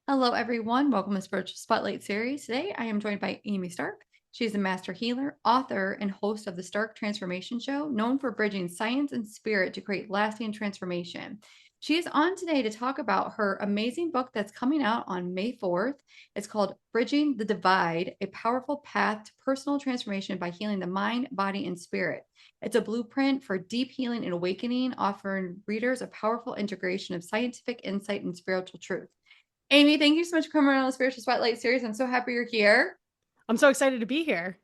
Hello, everyone. Welcome to Spiritual Spotlight series. Today, I am joined by Amy Stark. She is a master healer, author, and host of the Stark Transformation Show, known for bridging science and spirit to create lasting transformation. She is on today to talk about her amazing book that's coming out on May 4th. It's called Bridging the Divide, a powerful path to personal transformation by healing the mind, body, and spirit. It's a blueprint for deep healing and awakening, offering readers a powerful integration of scientific insight and spiritual truth. Amy, thank you so much for coming on the Spiritual Spotlight series. I'm so happy you're here. I'm so excited to be here.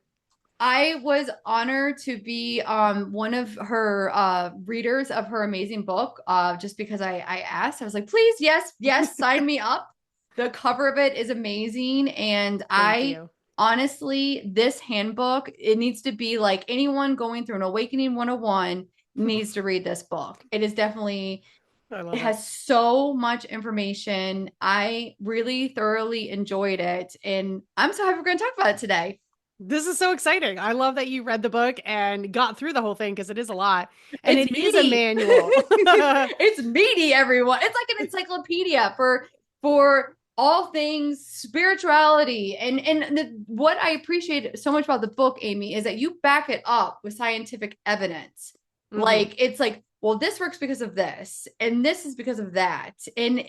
I was honored to be one of her readers of her amazing book just because I asked. I was like, please, yes, yes, sign me up. The cover of it is amazing. And Thank I you. honestly, this handbook, it needs to be like anyone going through an Awakening 101 needs to read this book. It is definitely I it love it. has so much information. I really thoroughly enjoyed it. And I'm so happy we're going to talk about it today. This is so exciting. I love that you read the book and got through the whole thing because it is a lot. And It's it is a meaty. manual. It's meaty, everyone. It's like an encyclopedia for all things spirituality. What I appreciate so much about the book, Amy, is that you back it up with scientific evidence. hmm Like it's like, well, this works because of this, and this is because of that. And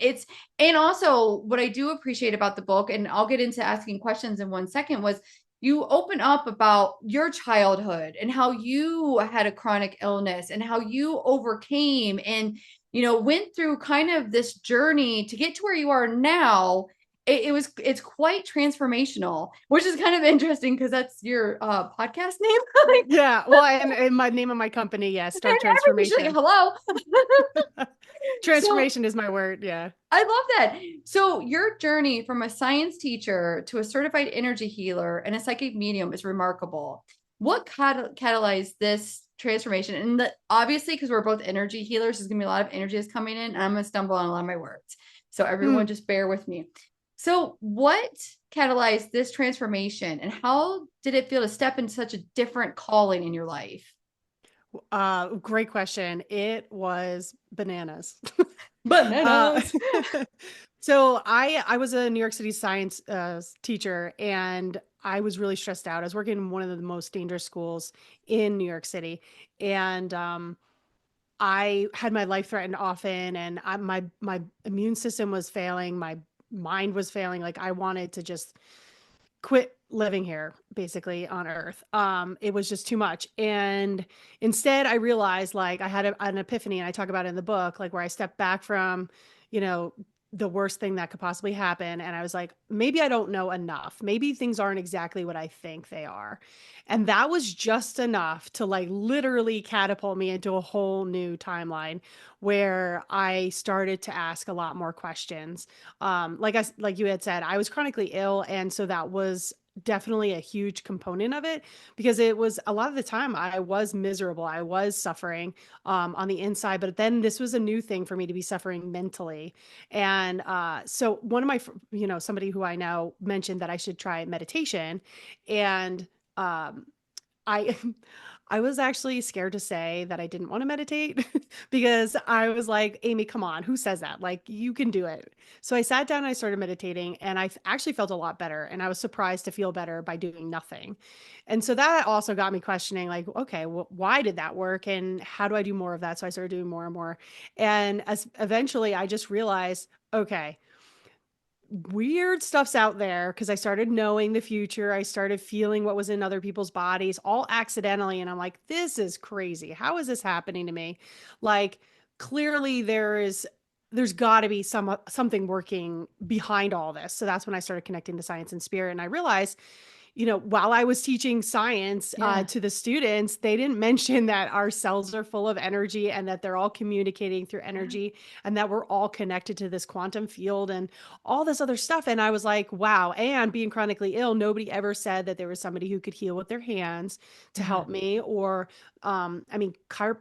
also what I do appreciate about the book, and I'll get into asking questions in 1 second, was you open up about your childhood and how you had a chronic illness and how you overcame and went through kind of this journey to get to where you are now. It's quite transformational, which is kind of interesting because that's your podcast name. Like, Yeah. Well, and my name of my company, yes, Start everything's like Transformation. hello. So Transformation is my word. Yeah. I love that. So your journey from a science teacher to a certified energy healer and a psychic medium is remarkable. What catalyzed this transformation? And obviously, because we're both energy healers, there's gonna be a lot of energy that's coming in, and I'm gonna stumble on a lot of my words. So everyone, Hmm. just bear with me. So what catalyzed this transformation, and how did it feel to step into such a different calling in your life? Great question. It was bananas. Uh, Bananas. so I was a New York City science teacher, and I was really stressed out. I was working in one of the most dangerous schools in New York City, and I had my life threatened often, and my immune system was failing, my mind was failing. Like I wanted to just quit living here basically on earth. It was just too much. And instead I realized like I had an epiphany, and I talk about it in the book, like where I stepped back from, you know, the worst thing that could possibly happen. And I was like, maybe I don't know enough. Maybe things aren't exactly what I think they are. And that was just enough to like literally catapult me into a whole new timeline where I started to ask a lot more questions. Like you had said, I was chronically ill, and so that was definitely a huge component of it, because it was a lot of the time I was miserable, I was suffering on the inside, but then this was a new thing for me to be suffering mentally. And so one of my somebody who I know mentioned that I should try meditation. And um I I was actually scared to say that I didn't want to meditate because I was like, Amy, come on, who says that? Like, you can do it. So I sat down and I started meditating, and actually felt a lot better. And I was surprised to feel better by doing nothing. And so that also got me questioning, like, okay, well, why did that work? And how do I do more of that? So I started doing more and more. And as eventually I just realized, okay, weird stuff's out there, because I started knowing the future. I started feeling what was in other people's bodies all accidentally. And I'm like, this is crazy. How is this happening to me? Like, clearly there's got to be something working behind all this. So that's when I started connecting to science and spirit. And I realized, while I was teaching science Yeah. to the students, they didn't mention that our cells are full of energy, and that they're all communicating through energy, and that we're all connected to this quantum field and all this other stuff. And I was like, wow. And being chronically ill, nobody ever said that there was somebody who could heal with their hands to Yeah. help me. Or, I mean,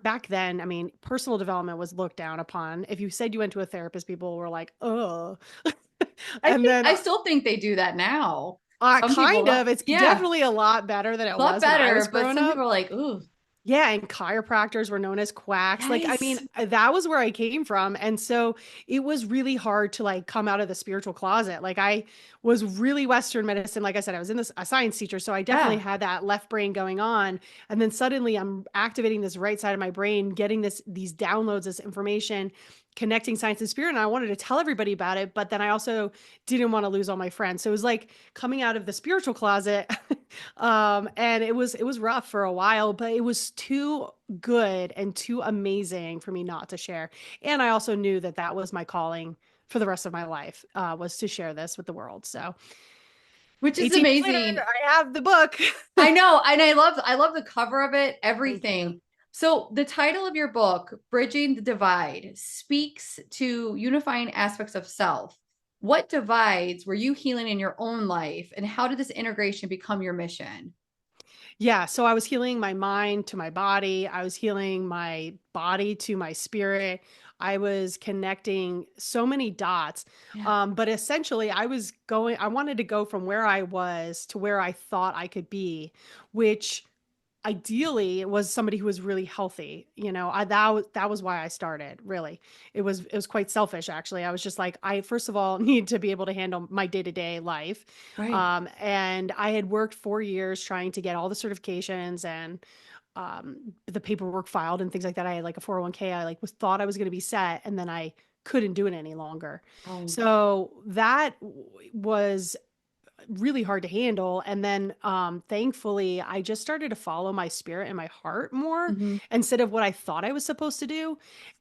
back then, I mean, personal development was looked down upon. If you said you went to a therapist, people were like, oh. And then I still think they do that now. Some people kind love, of. It's yeah, definitely a lot better than it a lot was when I was better, but growing some up. people are like, ooh. Yeah, and chiropractors were known as quacks. Like, I mean, Yes. that was where I came from. And so it was really hard to like come out of the spiritual closet. Like I was really Western medicine. Like I said, I was in this a science teacher, so I definitely Yeah. had that left brain going on. And then suddenly I'm activating this right side of my brain, getting these downloads, this information, connecting science and spirit. And I wanted to tell everybody about it, but then I also didn't want to lose all my friends. So it was like coming out of the spiritual closet. And it was rough for a while, but it was too good and too amazing for me not to share. And I also knew that that was my calling for the rest of my life, was to share this with the world. So Which is 18 years later, amazing. I have the book. I know, and I love the cover of it, Thank you. everything. So the title of your book, Bridging the Divide, speaks to unifying aspects of self. What divides were you healing in your own life, and how did this integration become your mission? Yeah, so I was healing my mind to my body. I was healing my body to my spirit. I was connecting so many dots. Yeah, But essentially, I wanted to go from where I was to where I thought I could be, which ideally was somebody who was really healthy. That was why I started. Really, it was quite selfish actually. I was just like, I first of all need to be able to handle my day-to-day life. right. And I had worked 4 years trying to get all the certifications and the paperwork filed and things like that. I had like a 401k. I like was thought I was going to be set, and then I couldn't do it any longer. Oh, So that was really hard to handle. And then thankfully I just started to follow my spirit and my heart more mhm, instead of what I thought I was supposed to do.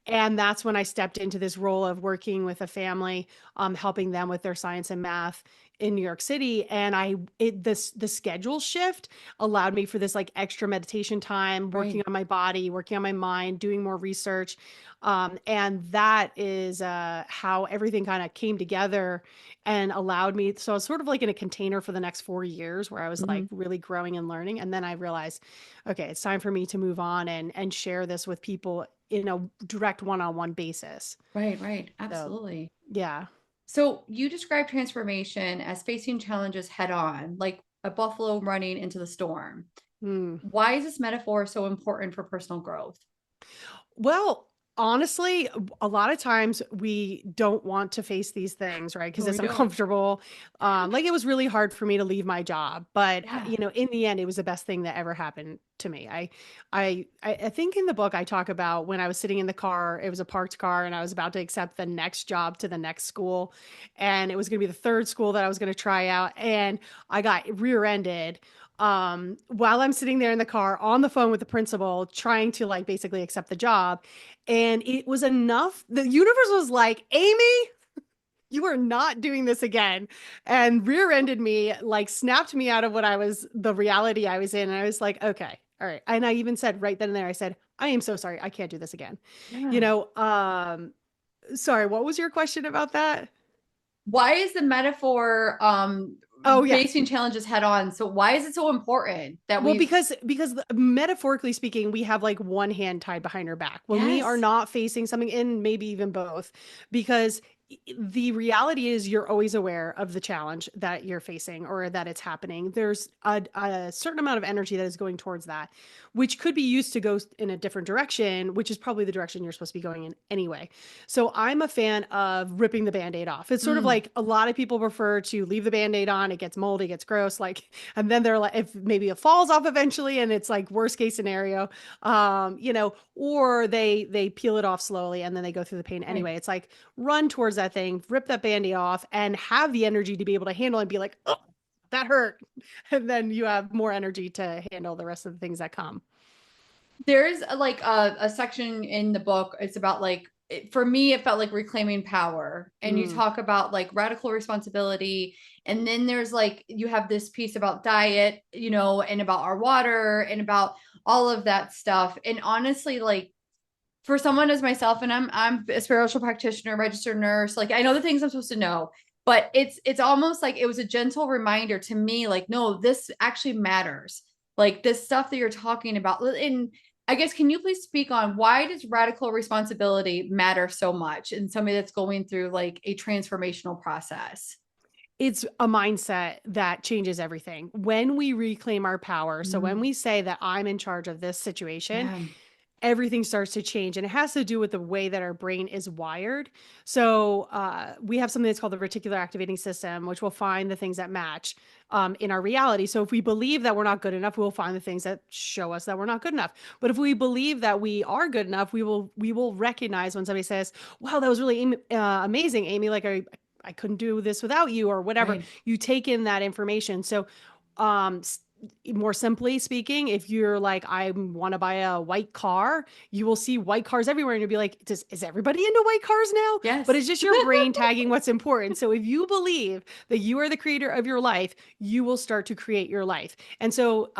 And that's when I stepped into this role of working with a family, helping them with their science and math in New York City. And the schedule shift allowed me for this like extra meditation time, working right. on my body, working on my mind, doing more research. And that is how everything kind of came together and allowed me. So I was sort of like in a container for the next 4 years where I was like Mhm, really growing and learning. And then I realized, okay, it's time for me to move on and share this with people in a direct one-on-one basis. right, right. So Absolutely. yeah. So you describe transformation as facing challenges head on, like a buffalo running into the storm. Hmm. Why is this metaphor so important for personal growth? Well, honestly, a lot of times we don't want to face these things, right? Because No, we it's don't. uncomfortable. Like it was really hard for me to leave my job, but Yeah. in the end, it was the best thing that ever happened to me. I think in the book I talk about when I was sitting in the car, it was a parked car, and I was about to accept the next job to the next school, and it was going to be the third school that I was going to try out, and I got rear-ended while I'm sitting there in the car on the phone with the principal trying to like basically accept the job. And it was enough. The universe was like, Amy, you are not doing this again. And rear-ended me, like snapped me out of the reality I was in. And I was like, okay, all right. And I even said right then and there, I said, I am so sorry. I can't do this again. You Yeah. know, sorry, what was your question about that? Why is the metaphor Oh yeah. facing challenges head on? So why is it so important that Well, we because metaphorically speaking, we have like one hand tied behind our back when we are yes. not facing something, and maybe even both, because the reality is you're always aware of the challenge that you're facing or that it's happening. There's a certain amount of energy that is going towards that, which could be used to go in a different direction, which is probably the direction you're supposed to be going in anyway. So I'm a fan of ripping the band-aid off. It's sort of Mm, like a lot of people prefer to leave the band-aid on, it gets moldy, it gets gross, like, and then they're like, if maybe it falls off eventually and it's like worst case scenario, or they peel it off slowly and then they go through the pain right. anyway. It's like run towards that thing, rip that band-aid off, and have the energy to be able to handle and be like, oh, that hurt. And then you have more energy to handle the rest of the things that come. There's like a section in the book. It's about like for me, it felt like reclaiming power. And you Mm, talk about like radical responsibility. And then there's like you have this piece about diet, and about our water and about all of that stuff. And honestly, like for someone as myself, and I'm a spiritual practitioner, registered nurse, like I know the things I'm supposed to know, but it's almost like it was a gentle reminder to me, like, no, this actually matters. Like this stuff that you're talking about. And I guess can you please speak on why does radical responsibility matter so much in somebody that's going through like a transformational process? It's a mindset that changes everything. When we reclaim our power, so when Mm, we say that I'm in charge of this situation, yeah. everything starts to change. And it has to do with the way that our brain is wired. So we have something that's called the reticular activating system, which will find the things that match in our reality. So if we believe that we're not good enough, we'll find the things that show us that we're not good enough. But if we believe that we are good enough, we will recognize when somebody says, wow, that was really amazing, Amy. Like I couldn't do this without you, or whatever. Right. You take in that information. So um more simply speaking, if you're like, I want to buy a white car, you will see white cars everywhere and you'll be like, is everybody into white cars now? But Yes. it's just your brain tagging what's important. So if you believe that you are the creator of your life, you will start to create your life. And so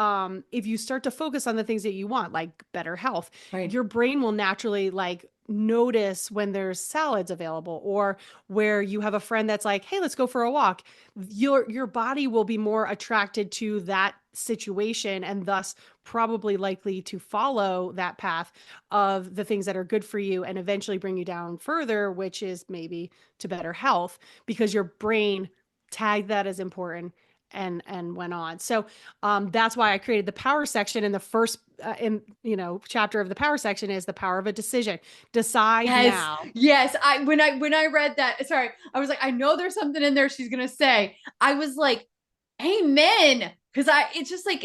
if you start to focus on the things that you want, like better health, Right. your brain will naturally like notice when there's salads available, or where you have a friend that's like, hey, let's go for a walk. Your body will be more attracted to that situation, and thus probably likely to follow that path of the things that are good for you and eventually bring you down further, which is maybe to better health, because your brain tagged that as important and went on. So that's why I created the power section. In the first in chapter of the power section is the power of a decision. Decide Yes. now. Yes. When I read that, sorry, I was like, I know there's something in there she's gonna say. I was like, amen. Because it's just like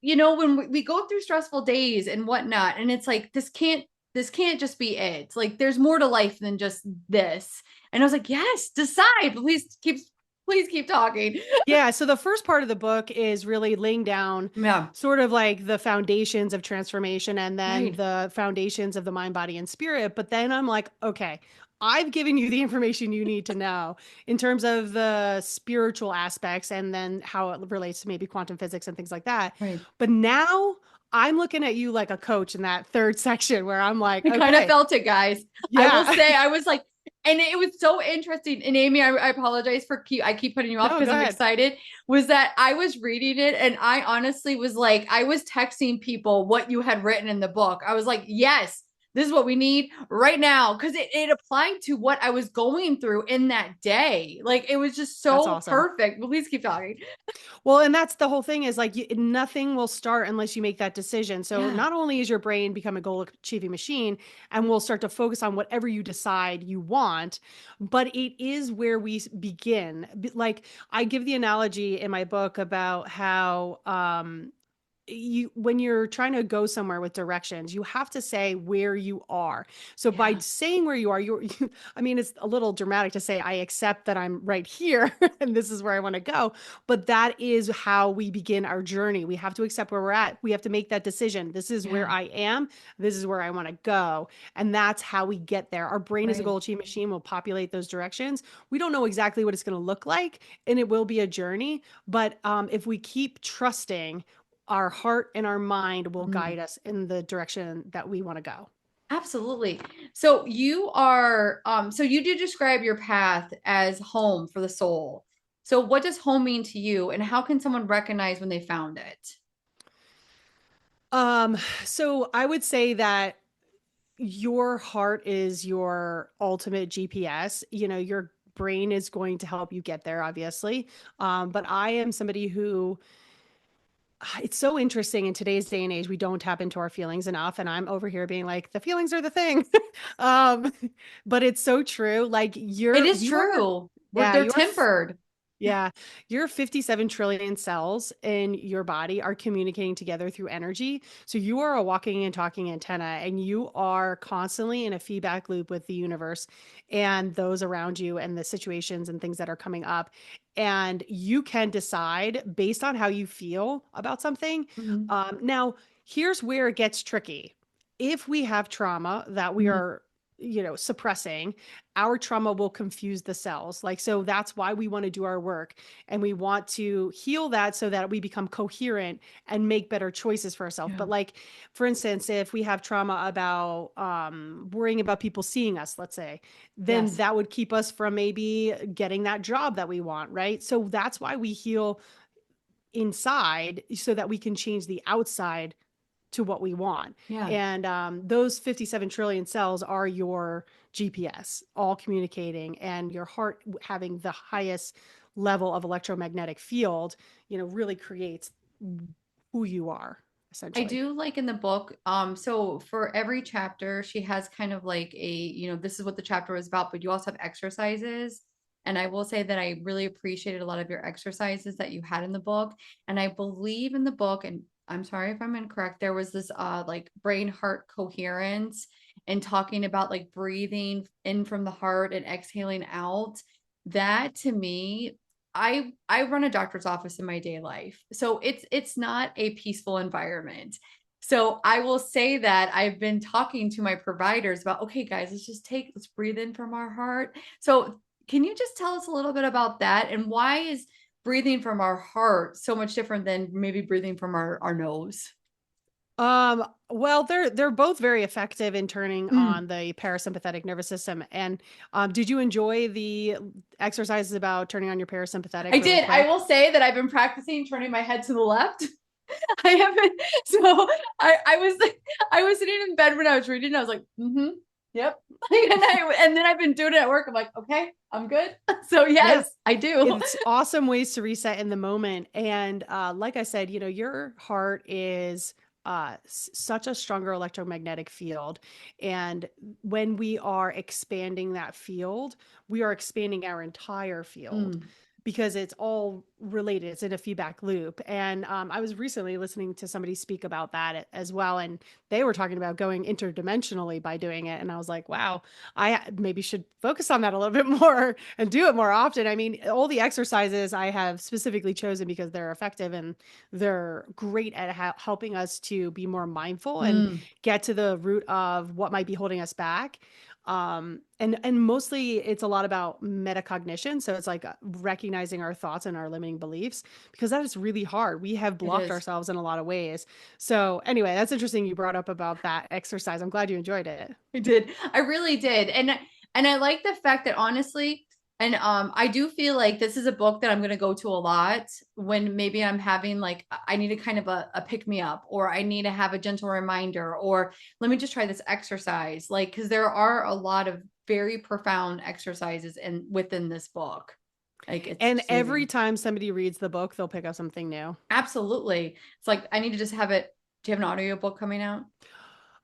when we go through stressful days and whatnot, and it's like this can't just be it. Like there's more to life than just this. And I was like, yes, decide. Please keep talking. Yeah, so the first part of the book is really laying down Yeah. sort of like the foundations of transformation, and then Right. the foundations of the mind, body, and spirit. But then I'm like, okay, I've given you the information you need to know in terms of the spiritual aspects and then how it relates to maybe quantum physics and things like that. Right. But now I'm looking at you like a coach in that third section where I'm like, I kind of okay, felt it, guys. I will yeah, say, I was like, and it was so interesting. And Amy, I apologize for I keep putting you off no, because go I'm ahead. excited. Was that I was reading it and I honestly was like, I was texting people what you had written in the book. I was like, yes, this is what we need right now. Cause it applied to what I was going through in that day. Like it was just That's so awesome. perfect. But please keep talking. Well, and that's the whole thing is like nothing will start unless you make that decision. So Yeah. not only is your brain become a goal achieving machine and will start to focus on whatever you decide you want, but it is where we begin. Like I give the analogy in my book about how you when you're trying to go somewhere with directions, you have to say where you are. So by Yeah. saying where you are, I mean, it's a little dramatic to say I accept that I'm right here and this is where I want to go, but that is how we begin our journey. We have to accept where we're at. We have to make that decision. This is where Yeah. I am. This is where I want to go. And that's how we get there. Our brain is a Right. goal achieving machine, will populate those directions. We don't know exactly what it's going to look like, and it will be a journey. But if we keep trusting, our heart and our mind will Mm. guide us in the direction that we want to go. Absolutely. So you do describe your path as home for the soul. So what does home mean to you and how can someone recognize when they found it? Um, so I would say that your heart is your ultimate GPS. Your brain is going to help you get there, obviously. But I am somebody who it's so interesting in today's day and age, we don't tap into our feelings enough. And I'm over here being like, the feelings are the thing. um, but it's so true. Like It is you are, true. yeah, They're tempered. yeah, your 57 trillion cells in your body are communicating together through energy. So you are a walking and talking antenna, and you are constantly in a feedback loop with the universe and those around you and the situations and things that are coming up. And you can decide based on how you feel about something. Mhm. Now, here's where it gets tricky. If we have trauma that we Mhm. are suppressing, our trauma will confuse the cells. Like, so that's why we want to do our work, and we want to heal that so that we become coherent and make better choices for ourselves. Yeah. But like, for instance, if we have trauma about worrying about people seeing us, let's say, then Yes. that would keep us from maybe getting that job that we want, right? So that's why we heal inside so that we can change the outside to what we want. Yeah. And those 57 trillion cells are your GPS, all communicating, and your heart having the highest level of electromagnetic field, really creates who you are, I essentially. do like in the book, so for every chapter, she has kind of like this is what the chapter was about, but you also have exercises. And I will say that I really appreciated a lot of your exercises that you had in the book. And I believe in the book, and I'm sorry if I'm incorrect, there was this like brain heart coherence and talking about like breathing in from the heart and exhaling out. That to me, I run a doctor's office in my day life. So it's not a peaceful environment. So I will say that I've been talking to my providers about, okay, guys, let's breathe in from our heart. So can you just tell us a little bit about that and why is breathing from our heart so much different than maybe breathing from our nose? Well, they're both very effective in turning Mm, on the parasympathetic nervous system. And did you enjoy the exercises about turning on your parasympathetic I really did. I quick? will say that I've been practicing turning my head to the left. I haven't. So I was sitting in bed when I was reading. And I was like, yep. And then I've been doing it at work. I'm like, okay, I'm good. So Yeah. yes, I do. It's awesome ways to reset in the moment. And like I said, your heart is such a stronger electromagnetic field. And when we are expanding that field, we are expanding our entire field Mm, because it's all related. It's in a feedback loop. And I was recently listening to somebody speak about that as well. And they were talking about going interdimensionally by doing it. And I was like, wow, I maybe should focus on that a little bit more and do it more often. I mean, all the exercises I have specifically chosen because they're effective and they're great at helping us to be more mindful and mm, get to the root of what might be holding us back. And mostly it's a lot about metacognition. So it's like recognizing our thoughts and our limiting beliefs because that is really hard. We have it blocked is. ourselves in a lot of ways. So anyway, that's interesting you brought up about that exercise. I'm glad you enjoyed it. I did. I really did. And I like the fact that honestly, and I do feel like this is a book that I'm going to go to a lot when maybe I'm having like I need a kind of a pick me up or I need to have a gentle reminder or let me just try this exercise like cuz there are a lot of very profound exercises in within this book. Like it's And just every amazing. time somebody reads the book, they'll pick up something new. Absolutely. It's like I need to just have it. Do you have an audiobook coming out?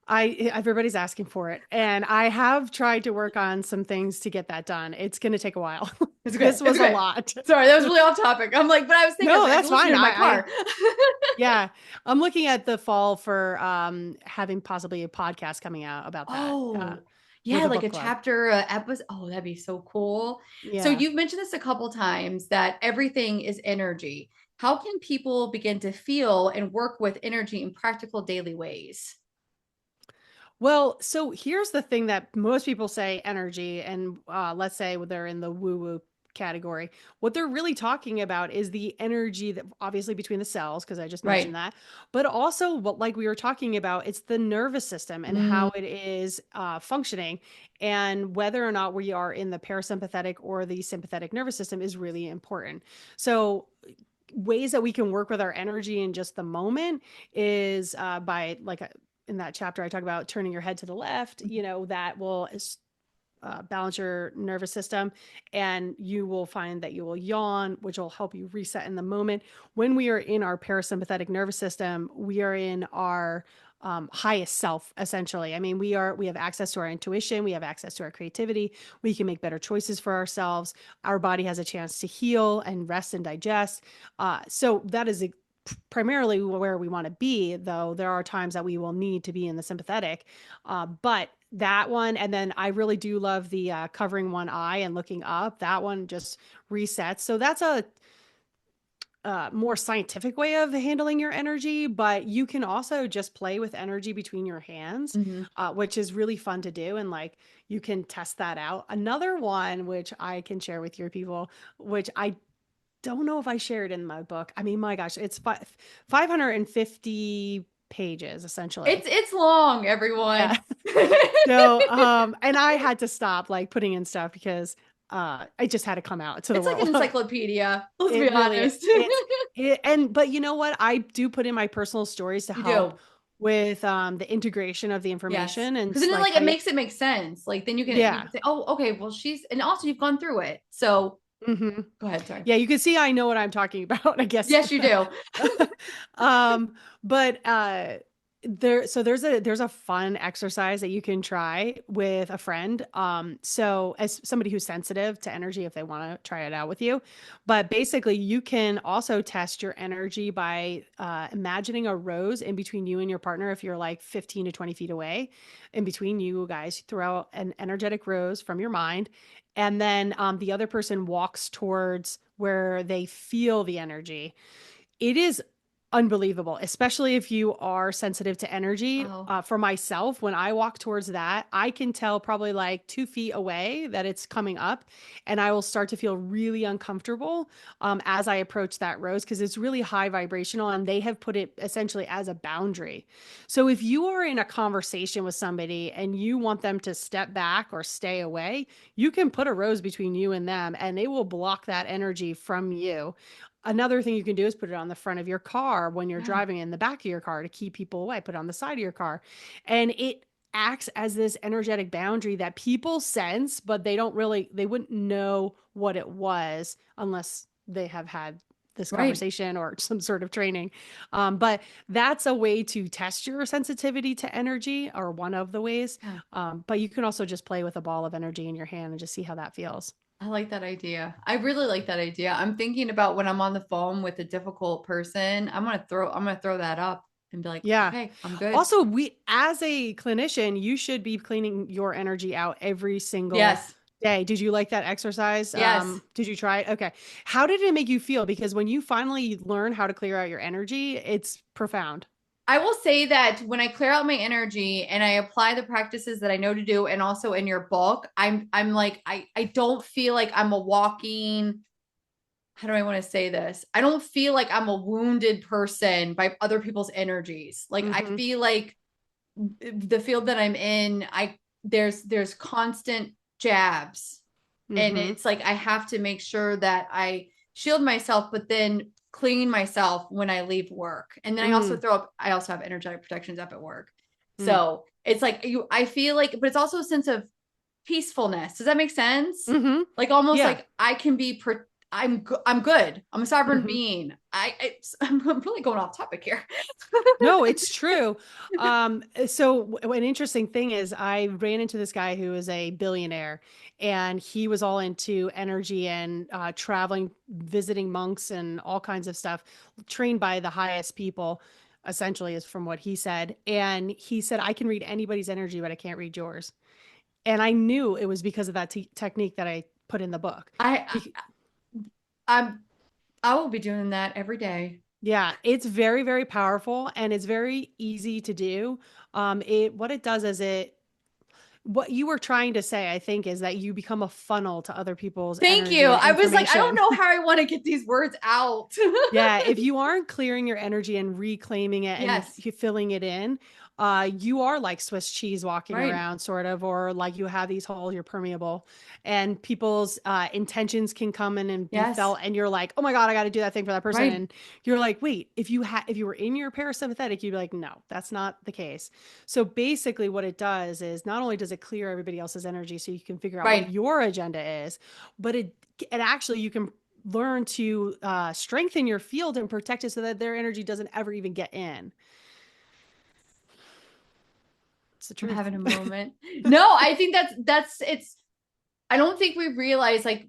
Everybody's asking for it, and I have tried to work on some things to get that done. It's going to take a while. It's okay. This It's was a okay. lot. Sorry, that was really off topic. I'm like, but I was thinking, I was No, like, I that's can listen fine. to it in my I car. yeah, I'm looking at the fall for having possibly a podcast coming out about that Oh, with yeah, a like book a club. chapter episode. Oh, that'd be so cool. So Yeah. you've mentioned this a couple times that everything is energy. How can people begin to feel and work with energy in practical daily ways? Well, so here's the thing that most people say energy, and let's say they're in the woo woo category. What they're really talking about is the energy that obviously between the cells, because I just mentioned Right. that, but also what, like we were talking about, it's the nervous system and Mm, how it is functioning. And whether or not we are in the parasympathetic or the sympathetic nervous system is really important. So, ways that we can work with our energy in just the moment is by like in that chapter I talk about turning your head to the left, that will balance your nervous system, and you will find that you will yawn, which will help you reset in the moment. When we are in our parasympathetic nervous system, we are in our highest self, essentially. I mean, we have access to our intuition, we have access to our creativity, we can make better choices for ourselves. Our body has a chance to heal and rest and digest. So that is primarily where we want to be, though there are times that we will need to be in the sympathetic. But that one, and then I really do love the covering one eye and looking up. That one just resets. So that's a more scientific way of handling your energy, but you can also just play with energy between your hands, mhm. which is really fun to do. And like you can test that out. Another one, which I can share with your people, which I don't know if I shared in my book. I mean, my gosh, it's 550 pages essentially. It's long, Yeah. everyone. So, and I had to stop like putting in stuff because I just had to come out to the It's like an world. encyclopedia. Let's be It really honest. it's it, and but you know what? I do put in my personal stories to You help do. with the integration of the Yes. information and Because then like like how it you, makes it make sense. Like then you yeah. can say, oh, okay, well she's and also you've gone through it. So Hmm. go ahead, sorry. Yeah, you can see I know what I'm talking about, I guess. Yes, you do. um, but there's a fun exercise that you can try with a friend. So as somebody who's sensitive to energy, if they want to try it out with you, but basically you can also test your energy by imagining a rose in between you and your partner. If you're like 15 to 20 feet away, in between you guys, throw out an energetic rose from your mind, and then the other person walks towards where they feel the energy. It is unbelievable, especially if you are sensitive to energy. Oh, For myself, when I walk towards that, I can tell probably like 2 feet away that it's coming up, and I will start to feel really uncomfortable as I approach that rose because it's really high vibrational, and they have put it essentially as a boundary. So if you are in a conversation with somebody and you want them to step back or stay away, you can put a rose between you and them, and they will block that energy from you. Another thing you can do is put it on the front of your car when you're yeah. driving, in the back of your car to keep people away. Put it on the side of your car. And it acts as this energetic boundary that people sense, but they wouldn't know what it was unless they have had this Right. conversation or some sort of training. But that's a way to test your sensitivity to energy, or one of the ways. Yeah. But you can also just play with a ball of energy in your hand and just see how that feels. I like that idea. I really like that idea. I'm thinking about when I'm on the phone with a difficult person, I'm gonna throw that up and be like, Yeah. okay, I'm good. Also, as a clinician, you should be cleaning your energy out every single Yes. day. Did you like that exercise? Yes. Did you try it? Okay. How did it make you feel? Because when you finally learn how to clear out your energy, it's profound. I will say that when I clear out my energy and I apply the practices that I know to do and also in your book, I'm like I don't feel like I'm a walking, how do I want to say this? I don't feel like I'm a wounded person by other people's energies. Like I Mm-hmm. feel like the field that I'm in, there's constant jabs, and Mm-hmm. it's like I have to make sure that I shield myself, but then clean myself when I leave work. And then Mm, I also have energetic protections up at work. mm. So it's like I feel like, but it's also a sense of peacefulness. Does that make sense? Mm-hmm. Like almost Yeah. like I can be, I'm good. I'm a sovereign Mm-hmm. being. I'm really going off topic here. No, it's true. An interesting thing is I ran into this guy who is a billionaire, and he was all into energy and traveling, visiting monks and all kinds of stuff, trained by the highest people, essentially, is from what he said. And he said, I can read anybody's energy, but I can't read yours. And I knew it was because of that technique that I put in the book. I, Be- I'm I will be doing that every day. Yeah, it's very, very powerful, and it's very easy to do. What it does is what you were trying to say, I think, is that you become a funnel to other people's Thank you. energy and I was like, I don't information. know how I want to get these words out. Yeah, if you aren't clearing your energy and reclaiming it and Yes, filling it in, you are like Swiss cheese walking right. around, sort of, or like you have these holes, you're permeable, and people's intentions can come in and be Yes, felt, and you're like, oh my God, I got to do that thing for that person, right, and you're like, wait, if you were in your parasympathetic, you'd be like, no, that's not the case. So basically, what it does is not only does it clear everybody else's energy, so you can figure out what right, your agenda is, but it actually you can learn to strengthen your field and protect it so that their energy doesn't ever even get in. It's the I'm truth. having a moment. No, I think it's, I don't think we realize like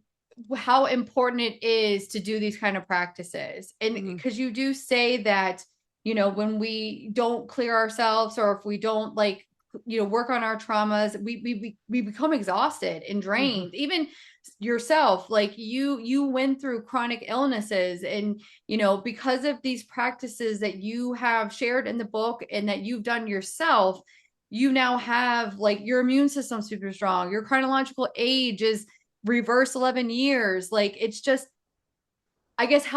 how important it is to do these kind of practices. And Mm-hmm. because you do say that, when we don't clear ourselves or if we don't like, work on our traumas, we become exhausted and Mm-hmm. drained. Even yourself, like you went through chronic illnesses, and because of these practices that you have shared in the book and that you've done yourself, you now have like your immune system super strong. Your chronological age is reverse 11 years. Like it's just, I guess,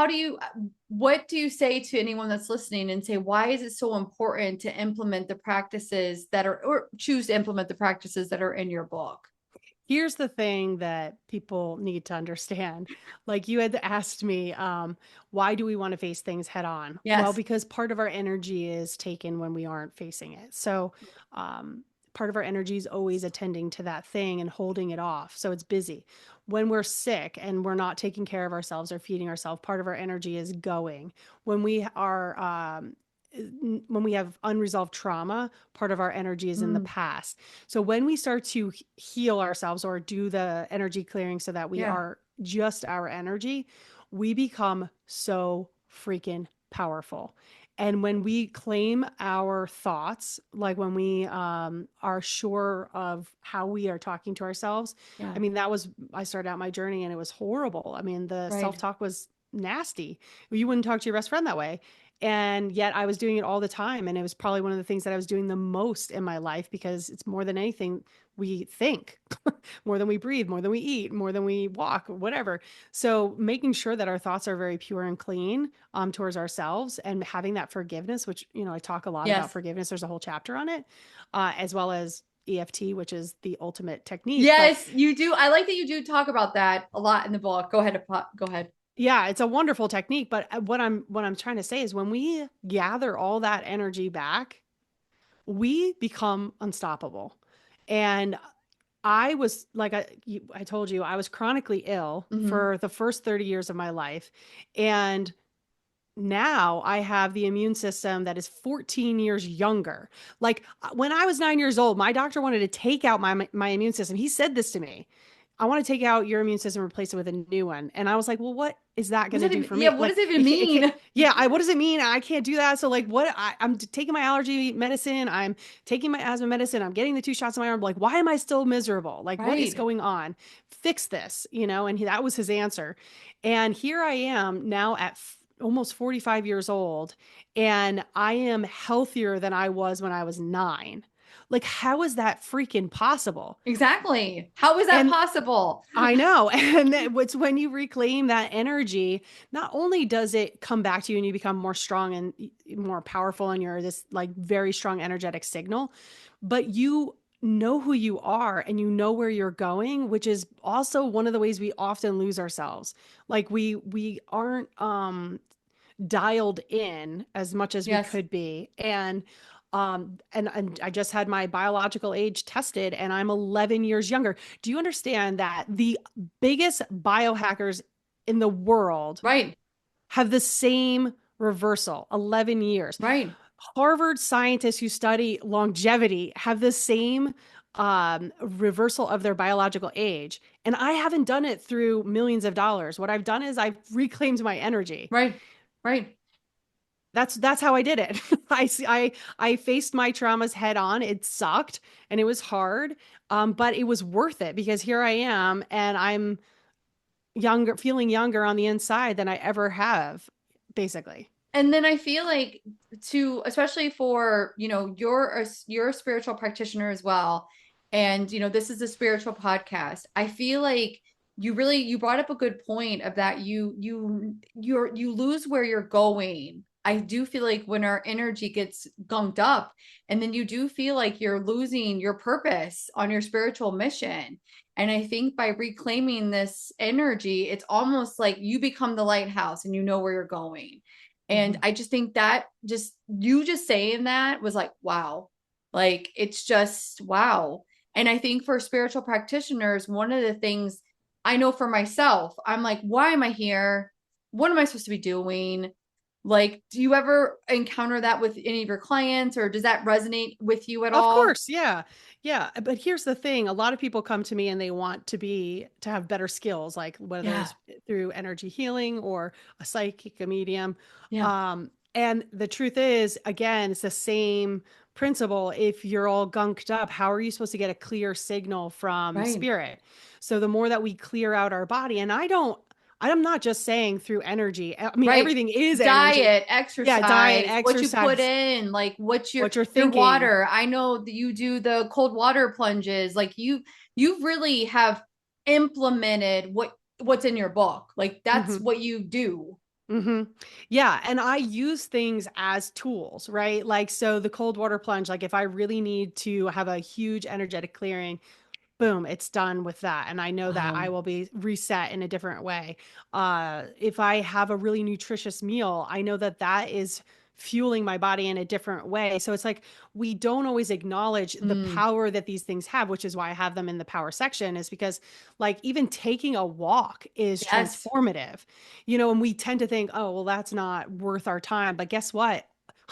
what do you say to anyone that's listening and say, why is it so important to implement the practices that are, or choose to implement the practices that are in your book? Here's the thing that people need to understand. Like you had asked me, why do we want to face things head on? Well, Yes. because part of our energy is taken when we aren't facing it. So, part of our energy is always attending to that thing and holding it off. So it's busy. When we're sick and we're not taking care of ourselves or feeding ourselves, part of our energy is going. When we are, when we have unresolved trauma, part of our energy is in the Mm, past. So when we start to heal ourselves or do the energy clearing so that we yeah. are just our energy, we become so freaking powerful. And when we claim our thoughts, like when we are sure of how we are talking to ourselves, I Yeah. mean, I started out my journey and it was horrible. I mean, the self Right. talk was nasty. You wouldn't talk to your best friend that way. And yet I was doing it all the time. And it was probably one of the things that I was doing the most in my life because it's more than anything we think, more than we breathe, more than we eat, more than we walk, whatever. So making sure that our thoughts are very pure and clean towards ourselves and having that forgiveness, which, I talk a lot about Yes. forgiveness. There's a whole chapter on it, as well as EFT, which is the ultimate technique. But Yes, you do. I like that you do talk about that a lot in the book. Go ahead. Go ahead. yeah, it's a wonderful technique. But what I'm trying to say is when we gather all that energy back, we become unstoppable. And I was like I told you, I was chronically ill Hmm. for the first 30 years of my life. And now I have the immune system that is 14 years younger. Like when I was 9 years old, my doctor wanted to take out my immune system. He said this to me. I want to take out your immune system and replace it with a new one. And I was like, well, what is that What going does to that do even, for yeah, me? what Like, does it even mean? yeah, what does it mean? I can't do that. So like, I'm taking my allergy medicine. I'm taking my asthma medicine. I'm getting the 2 shots in my arm. Like, why am I still miserable? Like, what is Right. going on? Fix this, And that was his answer. And here I am now at almost 45 years old, and I am healthier than I was when I was 9. Like, how is that freaking possible? Exactly. How is that And possible? I know. And it's when you reclaim that energy, not only does it come back to you and you become more strong and more powerful and you're this like very strong energetic signal, but you know who you are and you know where you're going, which is also one of the ways we often lose ourselves. Like we aren't dialed in as much as we Yes. could be. And I just had my biological age tested and I'm 11 years younger. Do you understand that the biggest biohackers in the world Right. have the same reversal, 11 years? Right. Harvard scientists who study longevity have the same reversal of their biological age. And I haven't done it through millions of dollars. What I've done is I've reclaimed my energy. Right. Right. That's how I did it. I faced my traumas head on. It sucked and it was hard, but it was worth it because here I am and I'm younger, feeling younger on the inside than I ever have, basically. And then I feel like to, especially for, you're a spiritual practitioner as well. And, this is a spiritual podcast. I feel like you brought up a good point of that you lose where you're going. I do feel like when our energy gets gunked up, and then you do feel like you're losing your purpose on your spiritual mission. And I think by reclaiming this energy, it's almost like you become the lighthouse and you know where you're going. And Mhm. I just think that you just saying that was like, wow. Like it's just wow. And I think for spiritual practitioners, one of the things I know for myself, I'm like, why am I here? What am I supposed to be doing? Like, do you ever encounter that with any of your clients, or does that resonate with you at Of all? course, yeah. Yeah, but here's the thing, a lot of people come to me and they want to have better skills, like whether Yeah. it's through energy healing or a psychic, a medium. Yeah. And the truth is, again, it's the same principle. If you're all gunked up, how are you supposed to get a clear signal from Right. spirit? So the more that we clear out our body, and I'm not just saying through energy. I mean, Right. everything is energy. Diet, Yeah, diet, exercise, what you put exercise, in, like what's what you're your thinking. water. I know that you do the cold water plunges. Like you really have implemented what's in your book. Like that's Mhm. what you do. Hmm. Yeah. And I use things as tools, right? Like, so the cold water plunge, like if I really need to have a huge energetic clearing, boom, it's done with that. And I know that I Wow. will be reset in a different way. If I have a really nutritious meal, I know that that is fueling my body in a different way. So it's like we don't always acknowledge the Mm, power that these things have, which is why I have them in the power section, is because like even taking a walk is yes. transformative, and we tend to think, oh, well, that's not worth our time. But guess what?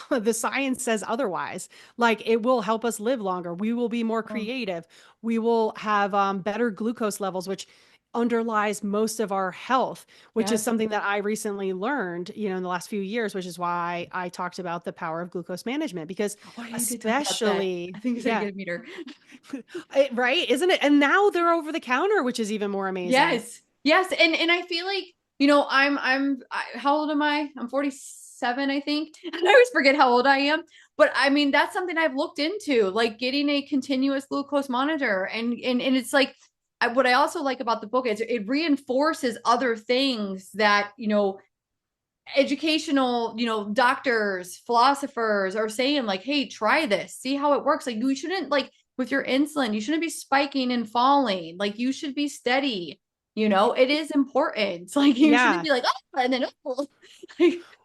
The science says otherwise. Like it will help us live longer. We will be more Oh, creative. We will have better glucose levels, which underlies most of our health, which is yes. something that I recently learned, in the last few years, which is why I talked about the power of glucose management, because Oh, you did talk about that. especially, I think you said yeah, get a meter. right, isn't it? And now they're over the counter, which is even more amazing. Yes. Yes. And I feel like, how old am I? I'm 47, I think. I always forget how old I am. But I mean, that's something I've looked into, like getting a continuous glucose monitor. And it's like what I also like about the book is it reinforces other things that, educational, doctors, philosophers are saying, like, hey, try this, see how it works. Like, you shouldn't, like, with your insulin, you shouldn't be spiking and falling. Like, you should be steady. It is important. Like, you shouldn't Yeah. be like, oh, and then, oh.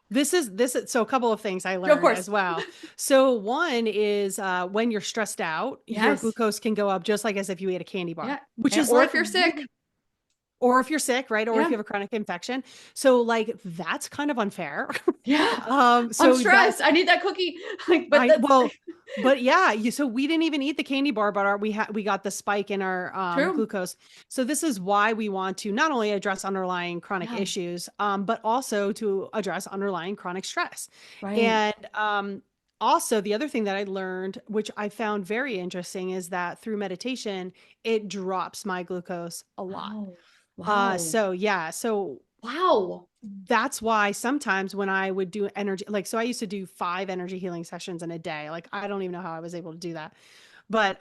This is so a couple of things I Of learned course. as well. So one is when you're stressed out, your Yes. glucose can go up just like as if you ate a candy Yeah. bar, which is Or like if you're sick. really, or if you're sick, right? Or if Yeah. you have a chronic infection. So like that's kind of unfair. Yeah. I'm So stressed. that's I need that cookie. Like, but I that's well, but yeah, so we didn't even eat the candy bar, but we got the spike in our true. glucose. So this is why we want to not only address underlying chronic Yeah. issues, but also to address underlying chronic stress. Right. And also the other thing that I learned, which I found very interesting, is that through meditation, it drops my glucose a lot. Wow. Wow. So yeah, so Wow. that's why sometimes when I would do energy, like, so I used to do 5 energy healing sessions in a day. Like, I don't even know how I was able to do that. But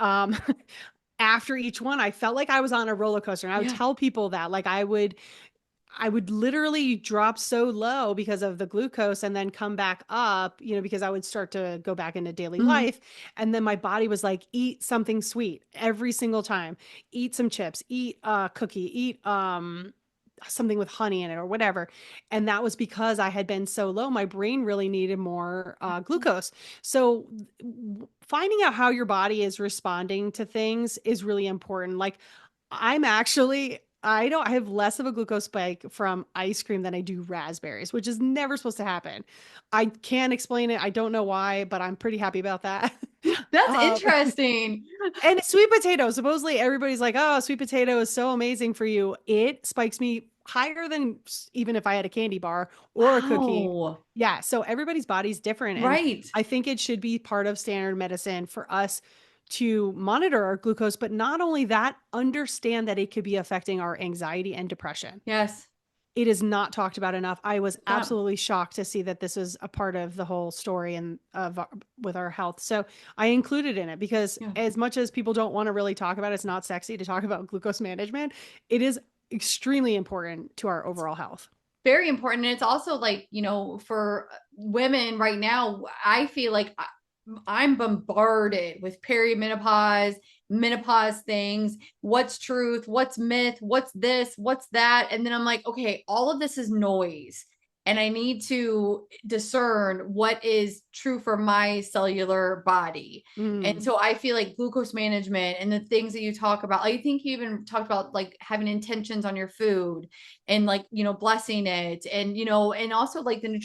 after each one, I felt like I was on a roller coaster. And I would Yeah. tell people that, like, I would literally drop so low because of the glucose and then come back up, because I would start to go back into daily Mhm. life. And then my body was like, eat something sweet every single time. Eat some chips, eat a cookie, eat something with honey in it or whatever. And that was because I had been so low. My brain really needed more glucose. So finding out how your body is responding to things is really important. Like I have less of a glucose spike from ice cream than I do raspberries, which is never supposed to happen. I can't explain it. I don't know why, but I'm pretty happy about that. That's um, interesting. and sweet potato, supposedly everybody's like, oh, sweet potato is so amazing for you. It spikes me higher than even if I had a candy bar or a cookie. Wow. Yeah. So everybody's body's different. And Right. I think it should be part of standard medicine for us to monitor our glucose, but not only that, understand that it could be affecting our anxiety and depression. Yes. It is not talked about enough. I was Stop. absolutely shocked to see that this is a part of the whole story and with our health. So I included in it because Yeah. as much as people don't want to really talk about it, it's not sexy to talk about glucose management. It is extremely important to our overall health. Very important. And it's also like, for women right now, I feel like I'm bombarded with perimenopause, menopause things. What's truth? What's myth? What's this? What's that? And then I'm like, okay, all of this is noise. And I need to discern what is true for my cellular body. And Mm, so I feel like glucose management and the things that you talk about, I think you even talked about like having intentions on your food and like, blessing it, and and also like the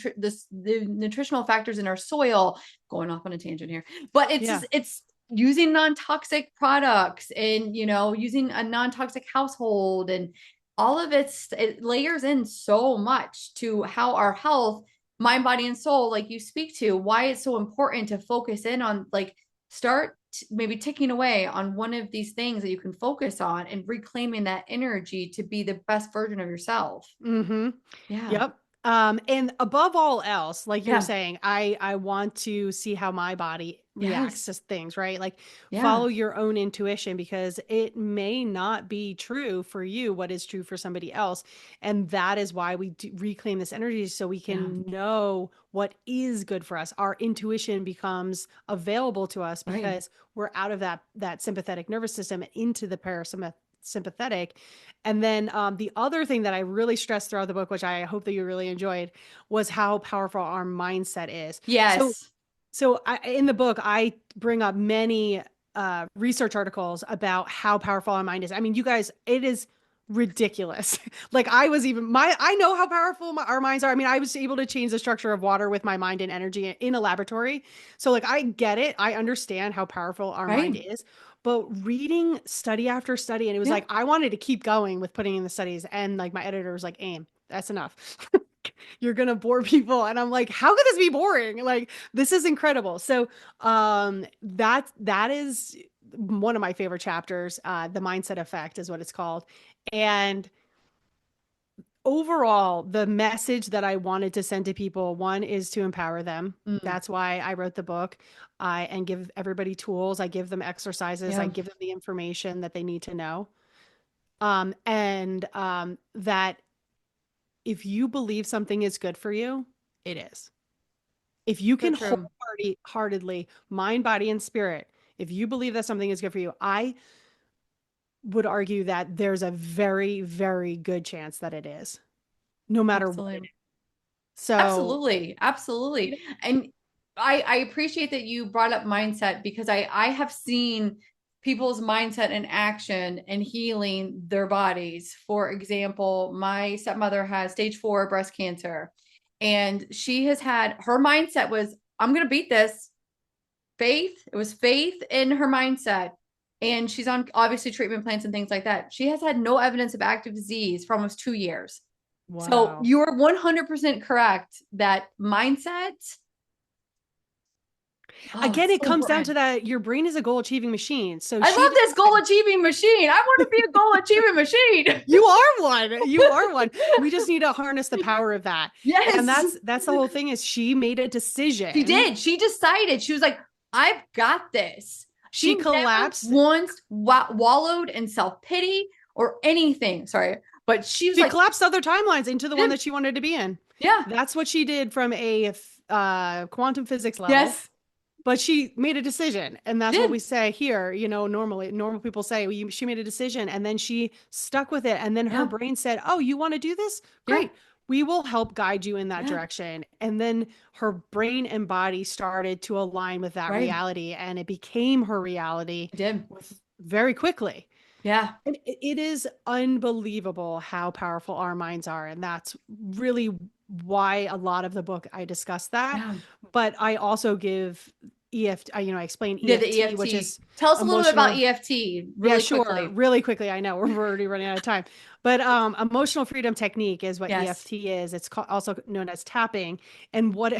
nutritional factors in our soil. Going off on a tangent here, but it's yeah. just it's using non-toxic products and using a non-toxic household, and all of it layers in so much to how our health, mind, body, and soul, like you speak to, why it's so important to focus in on, like, start maybe ticking away on one of these things that you can focus on and reclaiming that energy to be the best version of yourself. Mm-hmm. Yeah. Yep. And above all else, like you're Yeah. saying, I want to see how my body reacts Yes. to things, right? Like follow Yeah. your own intuition because it may not be true for you what is true for somebody else. And that is why we reclaim this energy so we Yeah. can know what is good for us. Our intuition becomes available to us Right. because we're out of that sympathetic nervous system and into the parasympathetic. And then the other thing that I really stressed throughout the book, which I hope that you really enjoyed, was how powerful our mindset is. So, Yes. in the book, I bring up many research articles about how powerful our mind is. I mean, you guys, it is ridiculous. Like I know how powerful our minds are. I mean, I was able to change the structure of water with my mind and energy in a laboratory. So like I get it. I understand how powerful our mind Right. is. But reading study after study, and it was Yeah. like I wanted to keep going with putting in the studies, and like my editor was like, "Aim, that's enough. You're gonna bore people." And I'm like, "How could this be boring? Like this is incredible." So that is one of my favorite chapters. The mindset effect is what it's called, and overall, the message that I wanted to send to people, one is to empower them. Mm. That's why I wrote the book. And give everybody tools. I give them exercises. I Yeah. give them the information that they need to know. And that if you believe something is good for you, it is. If you So can true. wholeheartedly, mind, body, and spirit, if you believe that something is good for you, I would argue that there's a very, very good chance that it is, no matter what it Absolutely. is. So, Absolutely. Absolutely. And I appreciate that you brought up mindset because I have seen people's mindset in action and healing their bodies. For example, my stepmother has stage 4 breast cancer, and she has had her mindset was, I'm going to beat this. Faith. It was faith in her mindset. And she's on obviously treatment plans and things like that. She has had no evidence of active disease for almost 2 years. So wow. you're 100% correct that mindset, oh, Again, it's it so comes down important. to that your brain is a goal achieving machine. So I she love this goal decided achieving machine. I want to be a goal achieving machine. you are one. You are one. We just need to harness the power of that. And Yes, that's the whole thing is she made a she decision. did. She decided. She was like, I've got this. She She never collapsed. once wallowed in self pity or anything. Sorry. But she was She like, collapsed other timelines into the one yeah, that she wanted to be in. yeah, That's what she did from a quantum physics level. yes, But she made a decision, and that's what we did. say here. Normally, normal people say, well, she made a decision, and then she stuck with it. And then her Yeah, brain said, "Oh, you want to do this? yeah, Great. We will help guide you in that yeah, direction." And then her brain and body started to align with that right. reality, and it became her reality I did. very quickly. Yeah, And it is unbelievable how powerful our minds are. And that's really why a lot of the book I discuss that. yeah. But I also give EFT, I explain Yeah, the EFT, which EFT. is Tell us a little bit about emotional. EFT Yeah, really sure. quickly. Really quickly. I know we're already running out of time. But emotional freedom technique is what Yes. EFT is. It's also known as tapping. And what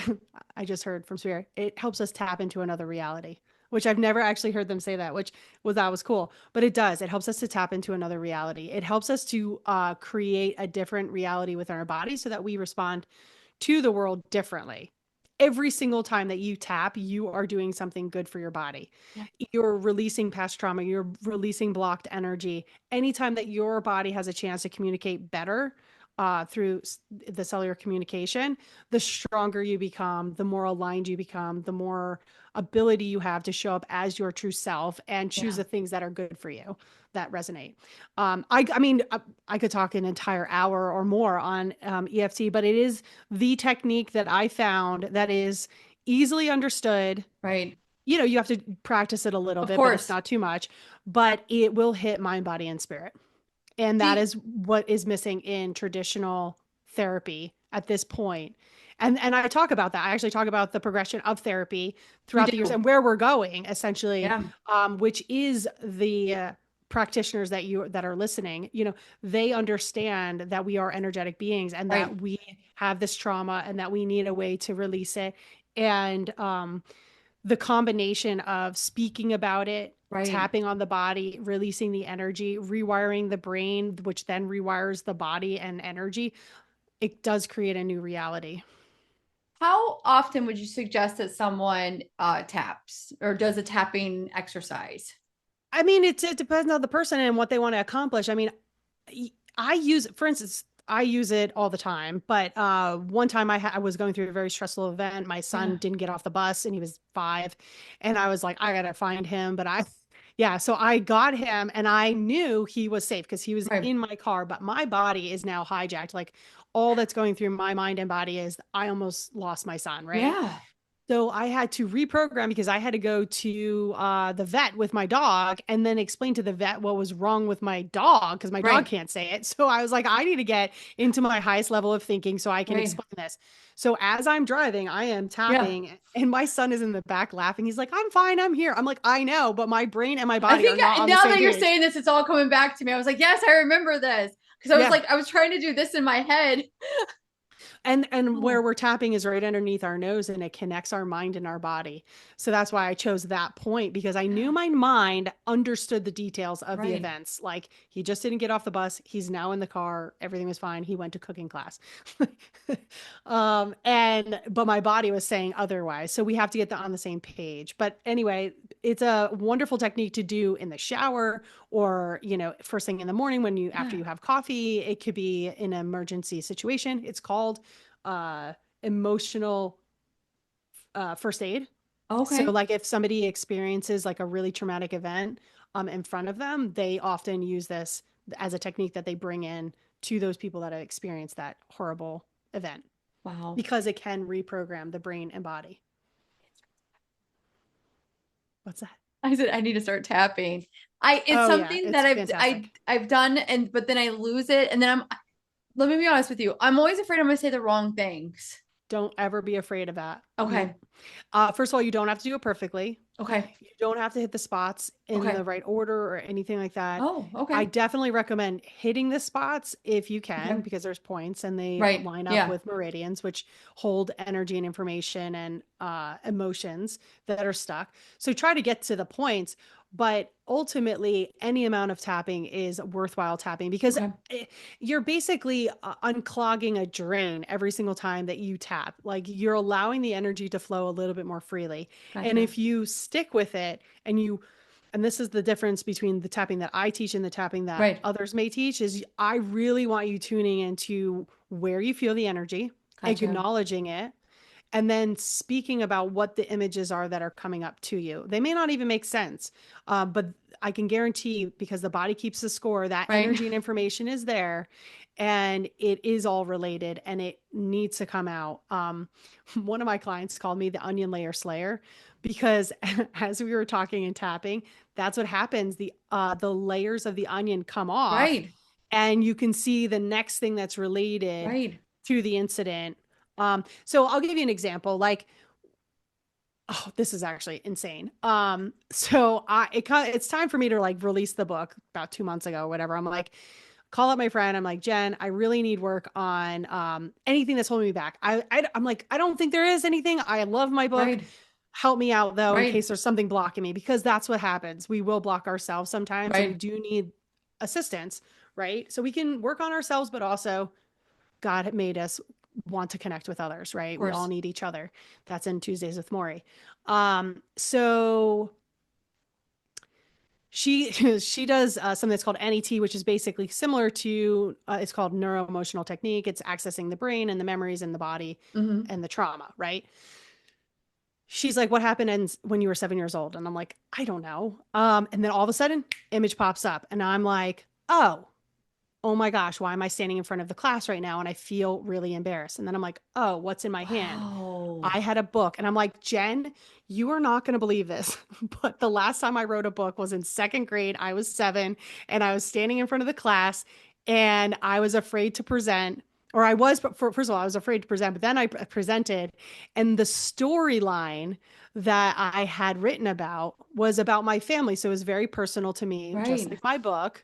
I just heard from Spirit, it helps us tap into another reality, which I've never actually heard them say that, which that was cool. But it does. It helps us to tap into another reality. It helps us to create a different reality within our body so that we respond to the world differently. Every single time that you tap, you are doing something good for your body. Yeah. You're releasing past trauma, you're releasing blocked energy. Anytime that your body has a chance to communicate better through the cellular communication, the stronger you become, the more aligned you become, the more ability you have to show up as your true self and choose Yeah. the things that are good for you that resonate. I mean, I could talk an entire hour or more on EFT, but it is the technique that I found that is easily understood. Right. You have to practice it a little Of bit, but it's course. not too much. But it will hit mind, body, and spirit. And that See, is what is missing in traditional therapy at this point. And I talk about that. I actually talk about the progression of therapy you throughout the years do. and where we're going, essentially, Yeah. which is the practitioners that are listening. They understand that we are energetic beings and Right. that we have this trauma and that we need a way to release it. And the combination of speaking about it, Right. tapping on the body, releasing the energy, rewiring the brain, which then rewires the body and energy. it does create a new reality. How often would you suggest that someone taps or does a tapping exercise? I mean, it depends on the person and what they want to accomplish. I mean, I use, for instance, I use it all the time. But one time I was going through a very stressful event. My Yeah. son didn't get off the bus and he was 5. And I was like, I gotta find him. Yeah, so I got him and I knew he was safe because he was Right. in my car. But my body is now hijacked. Like all that's going through my mind and body is I almost lost my son, right? Yeah. So I had to reprogram because I had to go to the vet with my dog and then explain to the vet what was wrong with my dog because my dog Right. can't say it. So I was like, I need to get into my highest level of thinking so I can Right. explain this. So as I'm driving, I am Yeah. tapping and my son is in the back laughing. He's like, I'm fine. I'm here. I'm like, I know, but my brain and my I body are think not on the now same that you're page. saying this, it's all coming back to me. I was like, yes, I remember this. Because I was Yeah. like, I was trying to do this in my head. And where Oh, we're tapping is right underneath our nose and it connects our mind and our body. So that's why I chose that point because I knew yeah. my mind understood the details of the Right. events. Like he just didn't get off the bus, he's now in the car, everything was fine, he went to cooking class. And but my body was saying otherwise. So we have to get on the same page. But anyway, it's a wonderful technique to do in the shower or, first thing in the morning when you after Yeah. you have coffee. It could be in an emergency situation. It's called uh, emotional first aid. So, Okay. like if somebody experiences like a really traumatic event in front of them, they often use this as a technique that they bring in to those people that have experienced that horrible event Wow. because it can reprogram the brain and body. What's that? I said I need to start tapping. It's Oh yeah, something it's that fantastic. I've done and but then I lose it and then let me be honest with you. I'm always afraid I'm gonna say the wrong things. Don't ever be afraid of that. You Okay. First of all, you don't have to do it perfectly. Okay. You don't have to hit the spots in Okay. the right order or anything like that. Oh, I okay. definitely recommend hitting the spots if you can, Okay. because there's points and they Right. line up Yeah. with meridians, which hold energy and information and emotions that are stuck. So try to get to the points, but ultimately, any amount of tapping is worthwhile tapping because Okay. you're basically unclogging a drain every single time that you tap. Like you're allowing the energy to flow a little bit more freely. And Gotcha. if you stick with it and this is the difference between the tapping that I teach and the tapping that Right. others may teach, is I really want you tuning into where you feel the energy, Gotcha. acknowledging it, and then speaking about what the images are that are coming up to you. They may not even make sense, but I can guarantee because the body keeps the score, that Right. energy and information is there and it is all related and it needs to come out. One of my clients called me the onion layer slayer because as we were talking and tapping, that's what happens. The layers of the onion come off Right. and you can see the next thing that's related Right. to the incident. So I'll give you an example. Like, oh, this is actually insane. So it's time for me to like release the book about 2 months ago, or whatever. I'm like, call up my friend. I'm like, Jen, I really need work on anything that's holding me back. I'm like, I don't think there is anything. I love my book. Right. Help me out though, in Right. case there's something blocking me, because that's what happens. We will block ourselves sometimes, and we Right. do need assistance, right? So we can work on ourselves, but also God made us want to connect with others, Of right? We all course. need each other. That's in Tuesdays with Maury. So she she does something that's called NET, which is basically similar to it's called neuro emotional technique. It's accessing the brain and the memories and the body Hmm. and the trauma, right? She's like, what happened when you were 7 years old? And I'm like, I don't know. And then all of a sudden, image pops up, and I'm like, oh my gosh, why am I standing in front of the class right now? And I feel really embarrassed. And then I'm like, oh, what's in my hand? Wow. I had a book. And I'm like, Jen, you are not going to believe this. But the last time I wrote a book was in second grade. I was 7 and I was standing in front of the class and I was afraid to present. Or I was, but first of all, I was afraid to present, but then I presented. And the storyline that I had written about was about my family. So it was very personal to me, just Right. like my book.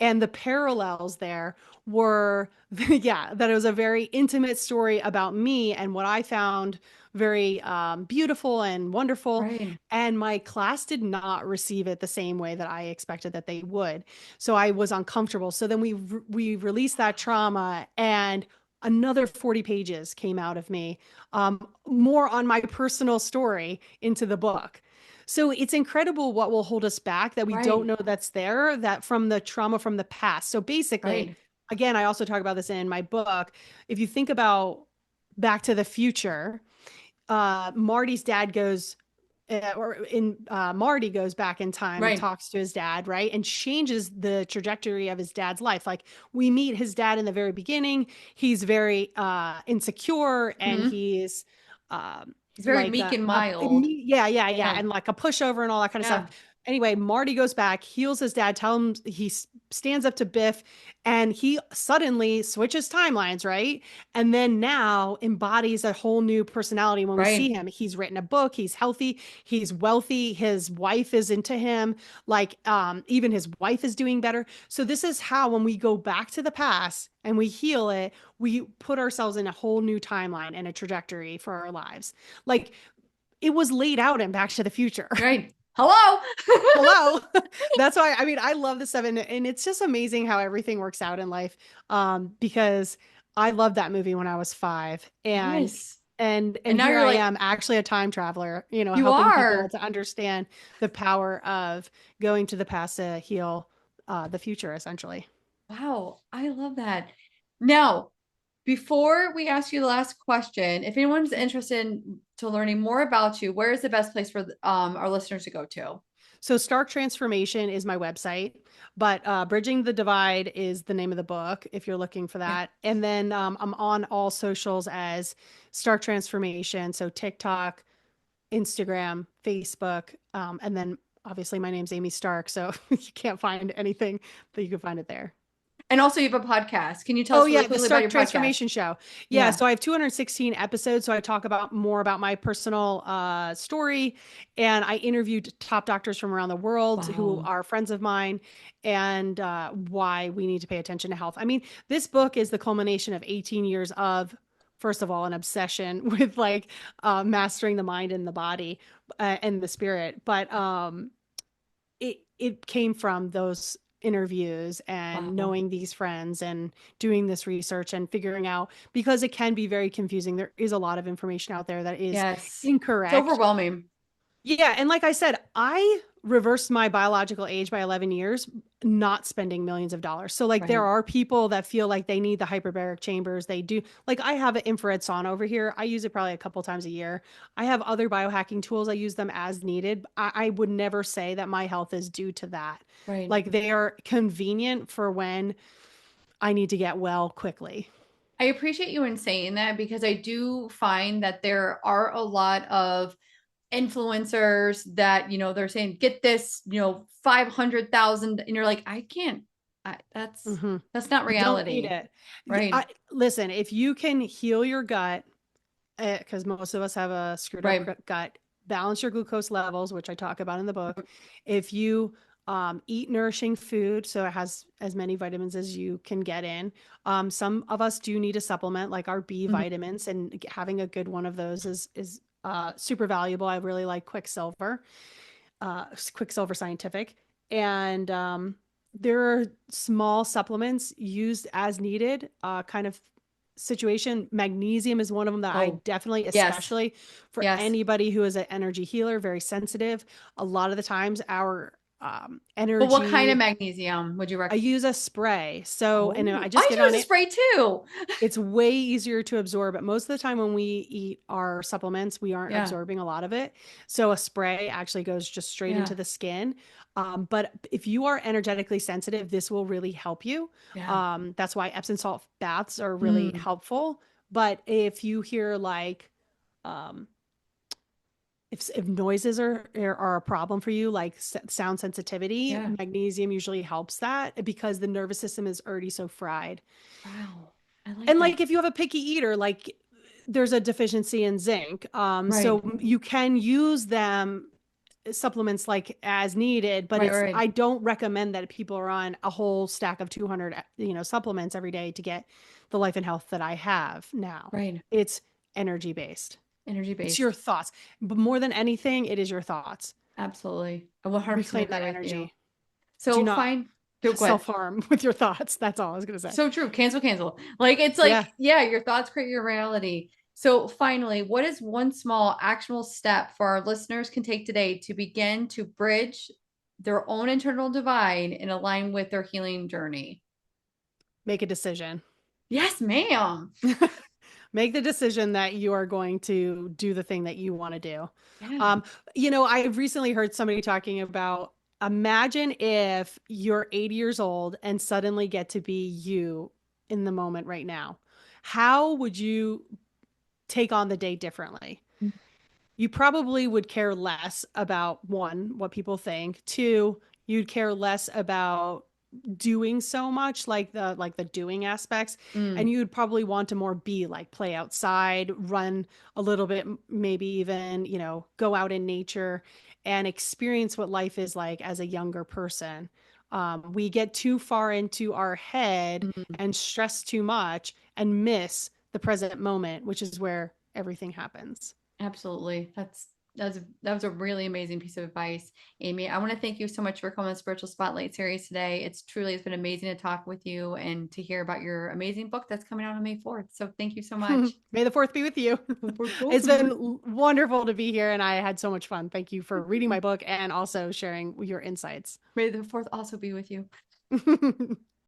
And the parallels there were, yeah, that it was a very intimate story about me and what I found very beautiful and wonderful. Right. And my class did not receive it the same way that I expected that they would. So I was uncomfortable. So then we released that trauma and another 40 pages came out of me, more on my personal story into the book. So it's incredible what will hold us back that we don't Right. know that's there, that from the trauma from the past. So basically, Right. again, I also talk about this in my book. If you think about Back to the Future, Marty's dad goes, or in Marty goes back in time and Right. talks to his dad, right? And changes the trajectory of his dad's life. Like we meet his dad in the very beginning. He's very insecure and Hmm. he's He's very like meek and mild. yeah, Yeah. and like a pushover and all that kind of stuff. Yeah. Anyway, Marty goes back, heals his dad, tell him stands up to Biff, and he suddenly switches timelines, right? And then now embodies a whole new personality when we see Right. him. He's written a book, he's healthy, he's wealthy, his wife is into him, like even his wife is doing better. So this is how when we go back to the past and we heal it, we put ourselves in a whole new timeline and a trajectory for our lives. Like it was laid out in Back to the Future. Right. Hello. Hello. That's why I mean I love the seven, and it's just amazing how everything works out in life. Because I loved that movie when I was 5, and Yes. And now here you're I like, am actually a time traveler, you know, you helping people are. to understand the power of going to the past to heal the future essentially. Wow. I love that. Now, before we ask you the last question, if anyone's interested to learning more about you, where is the best place for our listeners to go to? So Stark Transformation is my website, but Bridging the Divide is the name of the book if you're looking for Yeah. that. And then I'm on all socials as Stark Transformation. So TikTok, Instagram, Facebook, and then obviously my name's Amy Stark. So you can't find anything, but you can find it there. And also, you have a podcast. Can you tell Oh us really yeah, the quickly about Stark your podcast? Transformation Show. Yeah, Yeah. so I have 216 episodes. So I talk about more about my personal story, and I interviewed top doctors from around the world who Wow. are friends of mine, and why we need to pay attention to health. I mean, this book is the culmination of 18 years of, first of all, an obsession with like mastering the mind and the body and the spirit, but it came from those interviews and Wow. knowing these friends and doing this research and figuring out, because it can be very confusing. There is a lot of information out there that is Yes. It's incorrect. overwhelming. Yeah, and like I said, I reversed my biological age by 11 years, not spending millions of dollars. So like there Right. are people that feel like they need the hyperbaric chambers. They do. Like I have an infrared sauna over here. I use it probably a couple times a year. I have other biohacking tools. I use them as needed. I would never say that my health is due to that. Right. Like they are convenient for when I need to get well quickly. I appreciate you in saying that because I do find that there are a lot of influencers that, they're saying, get this, 500,000. And you're like, I can't, Hmm. that's not You don't need reality. it. Right. Listen, if you can heal your gut, because most of us have a screwed up Right. gut, balance your glucose levels, which I talk about in the book. If you eat nourishing food, so it has as many vitamins as you can get in. Some of us do need a supplement, like our B Mhm. vitamins, and having a good one of those is super valuable. I really like Quicksilver Scientific, and there are small supplements used as needed, kind of situation. Magnesium is one of them that I Oh, definitely, yes. especially for Yes. anybody who is an energy healer, very sensitive. A lot of the times, our But what kind of energy. magnesium would you I recommend? use a spray, so and I Oh, just I get on use a it. spray too. It's way easier to absorb. But most of the time when we eat our supplements, we aren't Yeah. absorbing a lot of it. So a spray actually goes just straight Yeah. into the skin. But if you are energetically sensitive, this will really help you. Yeah. That's why Epsom salt baths are really Mm. helpful. But if you hear like, um, if noises are a problem for you, like sound sensitivity, Yeah. magnesium usually helps that because the nervous system is already so fried. Wow. I like And that. like if you have a picky eater, like there's a deficiency in zinc. Right. So you can use them supplements like as needed, but Right. it's Right. I don't recommend that people are on a whole stack of 200, supplements every day to get the life and health that I have now. Right. It's energy based. Energy It's your based. thoughts. But more than anything, it is your thoughts. Absolutely. I 100% Reclaim agree that with you. energy. Do So not fine. So good. self-harm with your thoughts. That's all I was going to say. So true. Cancel, cancel. Like it's Yeah. like, yeah, your thoughts create your reality. So finally, what is one small actionable step for our listeners can take today to begin to bridge their own internal divide and align with their healing journey? Make a decision. Yes, ma'am. Make the decision that you are going to do the thing that you want to do. Yeah. Um, I've recently heard somebody talking about, imagine if you're 80 years old and suddenly get to be you in the moment right now. How would you take on the day differently? You probably would care less about, one, what people think. Two, you'd care less about doing so much, like the doing aspects, Mm, and you'd probably want to more be like play outside, run a little bit, maybe even go out in nature and experience what life is like as a younger person. We get too far into our head mm. and stress too much and miss the present moment, which is where everything happens. Absolutely. That was a really amazing piece of advice, Amy. I want to thank you so much for coming on the Spiritual Spotlight series today. It's been amazing to talk with you and to hear about your amazing book that's coming out on May 4th. So thank you so much. May the fourth be with you. It's been wonderful to be here, and I had so much fun. Thank you for reading my book and also sharing your insights. May the 4th also be with you.